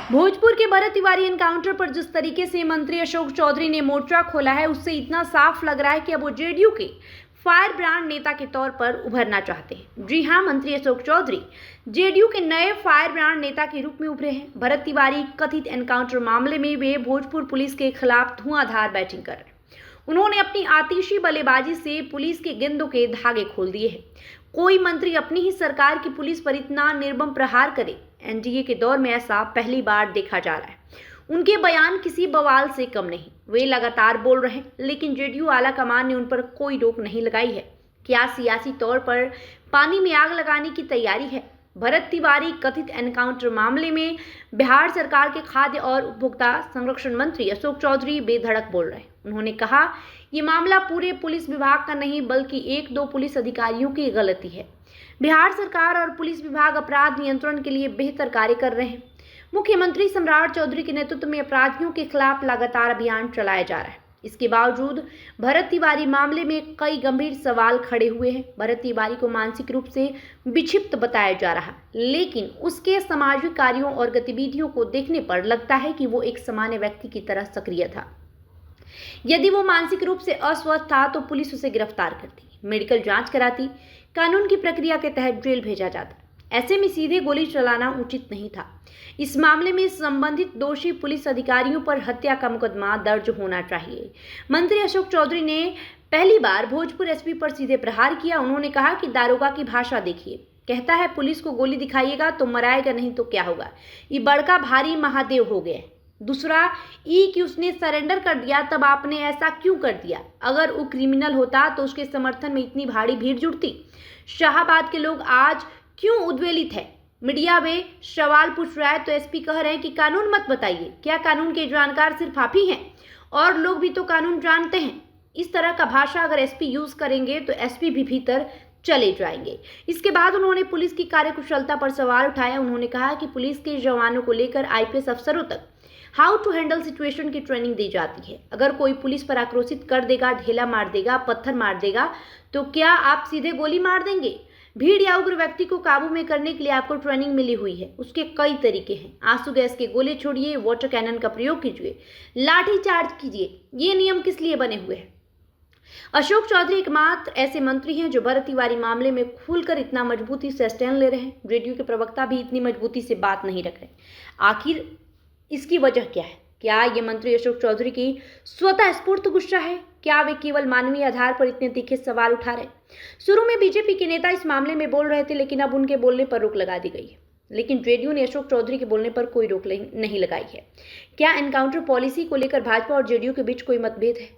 भोजपुर के भरत तिवारी एनकाउंटर पर जिस तरीके से मंत्री अशोक चौधरी ने मोर्चा खोला है, उससे इतना साफ लग रहा है कि अब वो जेडीयू के फायर ब्रांड नेता के तौर पर उभरना चाहते हैं। जी हां, मंत्री अशोक चौधरी जेडीयू के नए फायर ब्रांड नेता के रूप में उभरे हैं। भरत तिवारी कथित एनकाउंटर मामले में वे भोजपुर पुलिस के खिलाफ धुआंधार बैटिंग कर रहे हैं। उन्होंने अपनी आतिशी बल्लेबाजी से पुलिस के गेंदों के धागे खोल दिए हैं। कोई मंत्री अपनी ही सरकार की पुलिस पर इतना निर्मम प्रहार करे, एनडीए के दौर में ऐसा पहली बार देखा जा रहा है। उनके बयान किसी बवाल से कम नहीं, वे लगातार बोल रहे हैं, लेकिन जेडीयू आला कमान ने उन पर कोई रोक नहीं लगाई है। क्या सियासी तौर पर पानी में आग लगाने की तैयारी है? भरत तिवारी कथित एनकाउंटर मामले में बिहार सरकार के खाद्य और उपभोक्ता संरक्षण मंत्री अशोक चौधरी बेधड़क बोल रहे हैं। उन्होंने कहा, ये मामला पूरे पुलिस विभाग का नहीं बल्कि एक दो पुलिस अधिकारियों की गलती है। बिहार सरकार और पुलिस विभाग अपराध नियंत्रण के लिए बेहतर कार्य कर रहे हैं। मुख्यमंत्री सम्राट चौधरी के नेतृत्व में अपराधियों के खिलाफ लगातार अभियान चलाया जा रहा है। इसके बावजूद भरत तिवारी मामले में कई गंभीर सवाल खड़े हुए हैं। भरत तिवारी को मानसिक रूप से विक्षिप्त बताया जा रहा है, लेकिन उसके सामाजिक कार्यों और गतिविधियों को देखने पर लगता है कि वो एक सामान्य व्यक्ति की तरह सक्रिय था। यदि वो मानसिक रूप से अस्वस्थ था तो पुलिस उसे गिरफ्तार करती, मेडिकल जांच कराती, कानून की प्रक्रिया के तहत जेल भेजा जाता। ऐसे में सीधे गोली चलाना उचित नहीं था। इस मामले में संबंधित दोषी पुलिस अधिकारियों पर हत्या का मुकदमा दर्ज होना चाहिए। मंत्री अशोक चौधरी ने पहली बार भोजपुर एसपी पर सीधे प्रहार किया। उन्होंने कहा कि दारोगा की भाषा देखिए, कहता है पुलिस को गोली दिखाइएगा तो मराएगा, नहीं तो क्या होगा। ये बड़का भारी महादेव हो गए। दूसरा कि उसने सरेंडर कर दिया, तब आपने ऐसा क्यों कर दिया? अगर वो क्रिमिनल होता तो उसके समर्थन में इतनी भारी भीड़ जुटती। शाहाबाद के लोग आज क्यों उद्वेलित है? मीडिया में सवाल पूछ रहा है तो एसपी कह रहे हैं कि कानून मत बताइए। क्या कानून के जानकार सिर्फ आप ही हैं? और लोग भी तो कानून जानते हैं। इस तरह का भाषा अगर एसपी यूज करेंगे तो एसपी भी भीतर चले जाएंगे। इसके बाद उन्होंने पुलिस की कार्यकुशलता पर सवाल उठाया। उन्होंने कहा कि पुलिस के जवानों को लेकर आईपीएस अफसरों तक हाउ टू हैंडल सिचुएशन की ट्रेनिंग दी जाती है। अगर कोई पुलिस पर आक्रोशित कर देगा, ढेला मार देगा, पत्थर मार देगा, तो क्या आप सीधे गोली मार देंगे? भीड़ या उग्र व्यक्ति को काबू में करने के लिए आपको ट्रेनिंग मिली हुई है। उसके कई तरीके हैं। आंसू गैस के गोले छोड़िए, वाटर कैनन का प्रयोग कीजिए, लाठी चार्ज कीजिए। ये नियम किस लिए बने हुए हैं? अशोक चौधरी एकमात्र ऐसे मंत्री हैं जो भरत तिवारी मामले में खुलकर इतना मजबूती से स्टैंड ले रहे हैं। जेडीयू के प्रवक्ता भी इतनी मजबूती से बात नहीं रख रहे। आखिर इसकी वजह क्या है? क्या ये मंत्री अशोक चौधरी की स्वतः स्फूर्त गुस्सा है? क्या वे केवल मानवीय आधार पर इतने तीखे सवाल उठा रहे? शुरू में बीजेपी के नेता इस मामले में बोल रहे थे, लेकिन अब उनके बोलने पर रोक लगा दी गई है। लेकिन जेडीयू ने अशोक चौधरी के बोलने पर कोई रोक नहीं लगाई है। क्या एनकाउंटर पॉलिसी को लेकर भाजपा और जेडीयू के बीच कोई मतभेद है?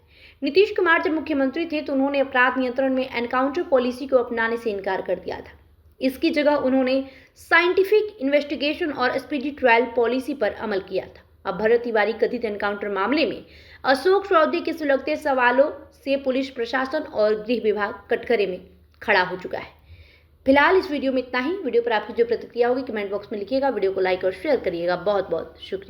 नीतीश कुमार जब मुख्यमंत्री थे तो उन्होंने अपराध नियंत्रण में एनकाउंटर पॉलिसी को अपनाने से इनकार कर दिया था। इसकी जगह उन्होंने साइंटिफिक इन्वेस्टिगेशन और स्पीडी ट्रायल पॉलिसी पर अमल किया था। अब भरत तिवारी कथित एनकाउंटर मामले में अशोक चौधरी के सुलगते सवालों से पुलिस प्रशासन और गृह विभाग कटघरे में खड़ा हो चुका है। फिलहाल इस वीडियो में इतना ही। वीडियो पर आपकी जो प्रतिक्रिया होगी कमेंट बॉक्स में लिखिएगा। वीडियो को लाइक और शेयर करिएगा। बहुत बहुत शुक्रिया।